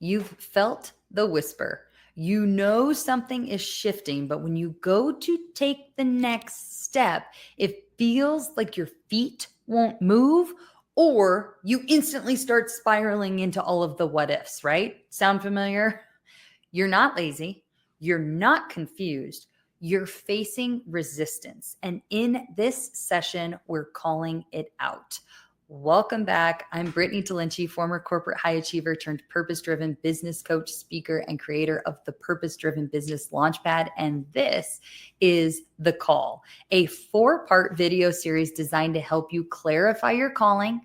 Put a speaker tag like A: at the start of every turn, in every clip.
A: You've felt the whisper. You know something is shifting, but when you go to take the next step, it feels like your feet won't move, or you instantly start spiraling into all of the what ifs, right? Sound familiar? You're not lazy. You're not confused. You're facing resistance. And in this session, we're calling it out. Welcome back. I'm Brittney Tollinchi, former corporate high achiever turned purpose-driven business coach, speaker, and creator of the Purpose-Driven Business Launchpad. And this is The Call, a 4-part video series designed to help you clarify your calling,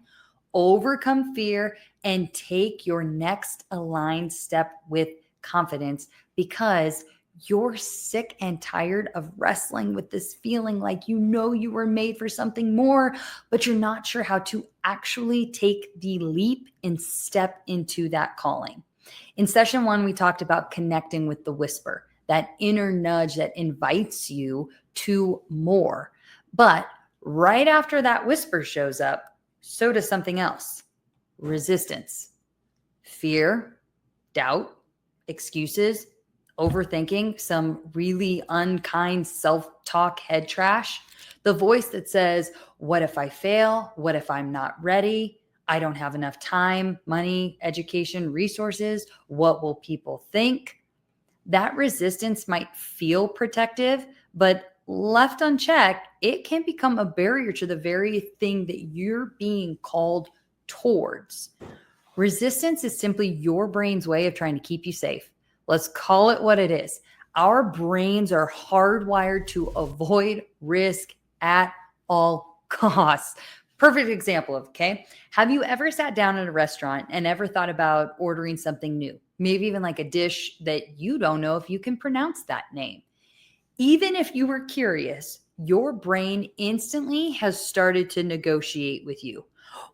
A: overcome fear, and take your next aligned step with confidence, because you're sick and tired of wrestling with this feeling like you know you were made for something more, but you're not sure how to actually take the leap and step into that calling. In session 1, we talked about connecting with the whisper, that inner nudge that invites you to more. But right after that whisper shows up, so does something else: resistance, fear, doubt, excuses, overthinking, some really unkind self-talk head trash. The voice that says, what if I fail? What if I'm not ready? I don't have enough time, money, education, resources. What will people think? That resistance might feel protective, but left unchecked, it can become a barrier to the very thing that you're being called towards. Resistance is simply your brain's way of trying to keep you safe. Let's call it what it is. Our brains are hardwired to avoid risk at all costs. Perfect example of, okay? Have you ever sat down at a restaurant and ever thought about ordering something new? Maybe even like a dish that you don't know if you can pronounce that name. Even if you were curious, your brain instantly has started to negotiate with you.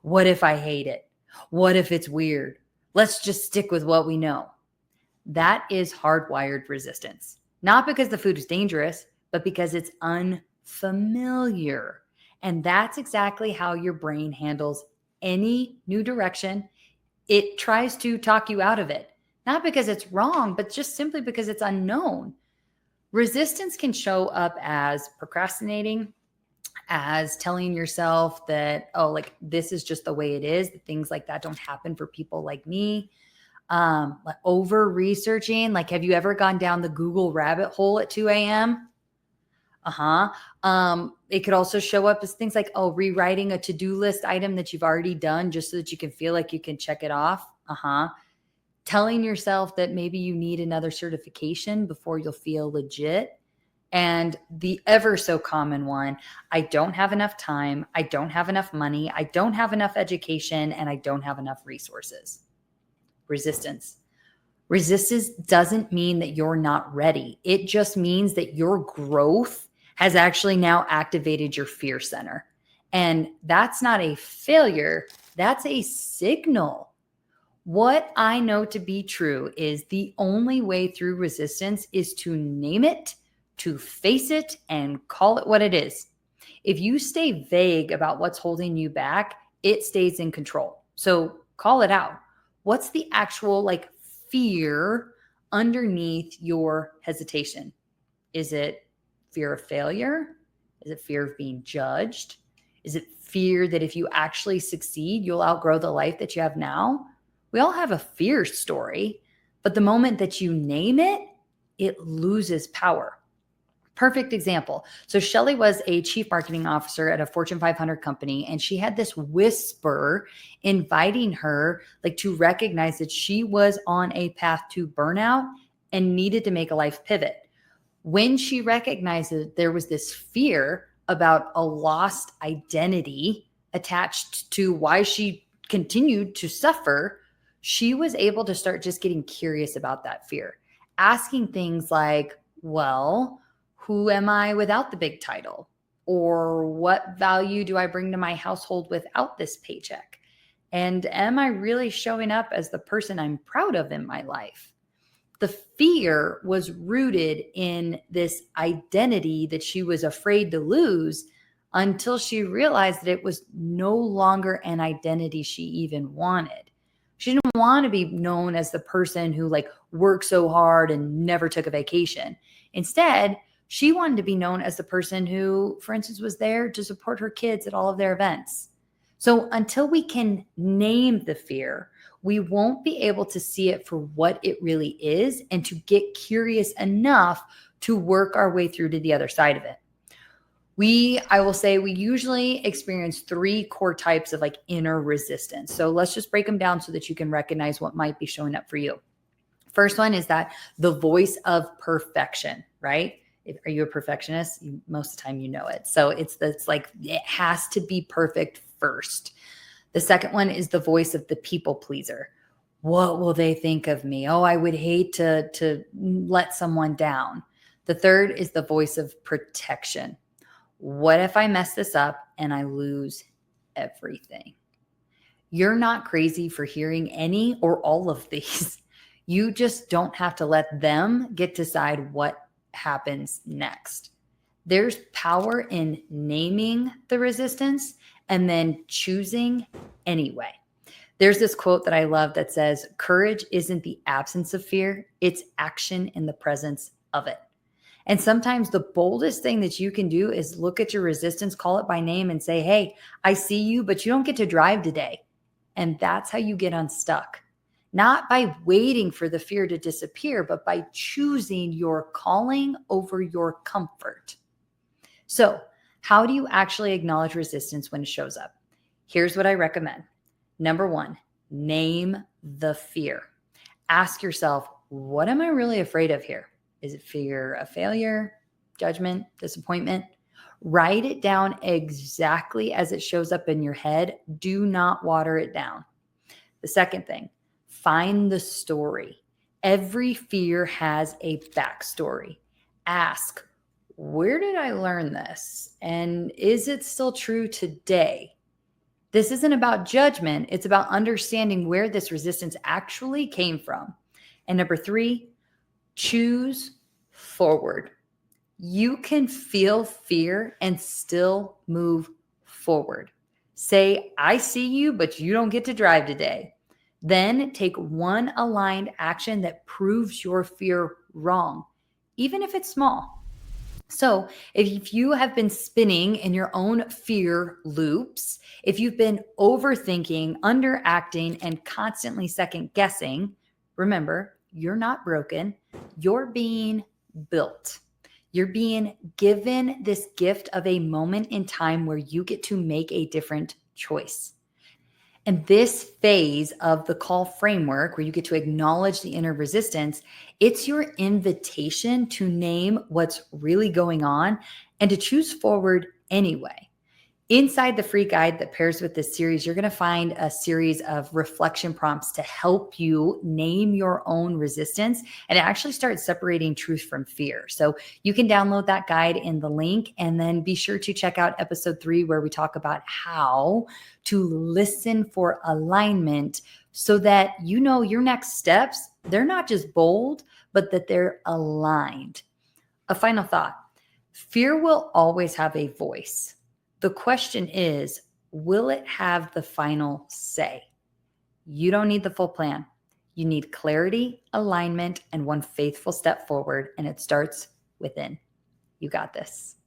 A: What if I hate it? What if it's weird? Let's just stick with what we know. That is hardwired resistance. Not because the food is dangerous, but because it's unfamiliar. And that's exactly how your brain handles any new direction. It tries to talk you out of it. Not because it's wrong, but just simply because it's unknown. Resistance can show up as procrastinating, as telling yourself that, oh, like this is just the way it is, that things like that don't happen for people like me. Like over researching, like, have you ever gone down the Google rabbit hole at 2 a.m.? It could also show up as things like, oh, rewriting a to-do list item that you've already done just so that you can feel like you can check it off. Telling yourself that maybe you need another certification before you'll feel legit. And the ever so common one, I don't have enough time, I don't have enough money, I don't have enough education, and I don't have enough resources. Resistance. Resistance doesn't mean that you're not ready. It just means that your growth has actually now activated your fear center. And that's not a failure, that's a signal. What I know to be true is the only way through resistance is to name it, to face it, and call it what it is. If you stay vague about what's holding you back, it stays in control. So call it out. What's the actual fear underneath your hesitation? Is it fear of failure? Is it fear of being judged? Is it fear that if you actually succeed, you'll outgrow the life that you have now? We all have a fear story, but the moment that you name it, it loses power. Perfect example. So Shelly was a chief marketing officer at a Fortune 500 company, and she had this whisper inviting her to recognize that she was on a path to burnout and needed to make a life pivot. When she recognized that there was this fear about a lost identity attached to why she continued to suffer, she was able to start just getting curious about that fear, asking things like, well, who am I without the big title? Or what value do I bring to my household without this paycheck? And am I really showing up as the person I'm proud of in my life? The fear was rooted in this identity that she was afraid to lose until she realized that it was no longer an identity she even wanted. She didn't want to be known as the person who like worked so hard and never took a vacation. Instead, she wanted to be known as the person who, for instance, was there to support her kids at all of their events. So until we can name the fear, we won't be able to see it for what it really is and to get curious enough to work our way through to the other side of it. I will say we usually experience 3 core types of like inner resistance. So let's just break them down so that you can recognize what might be showing up for you. First one is that the voice of perfection, right? Are you a perfectionist? Most of the time you know it. So it's like it has to be perfect first. The second one is the voice of the people pleaser. What will they think of me? Oh, I would hate to let someone down. The third is the voice of protection. What if I mess this up and I lose everything? You're not crazy for hearing any or all of these. You just don't have to let them get to decide what happens next. There's power in naming the resistance and then choosing anyway. There's this quote that I love that says, "Courage isn't the absence of fear, it's action in the presence of it." And sometimes the boldest thing that you can do is look at your resistance, call it by name, and say, "Hey, I see you, but you don't get to drive today." And that's how you get unstuck. Not by waiting for the fear to disappear, but by choosing your calling over your comfort. So, how do you actually acknowledge resistance when it shows up? Here's what I recommend. Number 1, name the fear. Ask yourself, what am I really afraid of here? Is it fear of failure, judgment, disappointment? Write it down exactly as it shows up in your head. Do not water it down. The second thing, find the story. Every fear has a backstory. Ask, where did I learn this? And is it still true today? This isn't about judgment. It's about understanding where this resistance actually came from. And number 3, choose forward. You can feel fear and still move forward. Say, I see you, but you don't get to drive today. Then take one aligned action that proves your fear wrong, even if it's small. So, if you have been spinning in your own fear loops, if you've been overthinking, underacting, and constantly second guessing, remember, you're not broken. You're being built. You're being given this gift of a moment in time where you get to make a different choice. And this phase of the call framework, where you get to acknowledge the inner resistance, it's your invitation to name what's really going on and to choose forward anyway. Inside the free guide that pairs with this series, you're going to find a series of reflection prompts to help you name your own resistance and actually start separating truth from fear. So you can download that guide in the link, and then be sure to check out episode 3, where we talk about how to listen for alignment so that you know your next steps, they're not just bold, but that they're aligned. A final thought: fear will always have a voice. The question is, will it have the final say? You don't need the full plan. You need clarity, alignment, and one faithful step forward, and it starts within. You got this.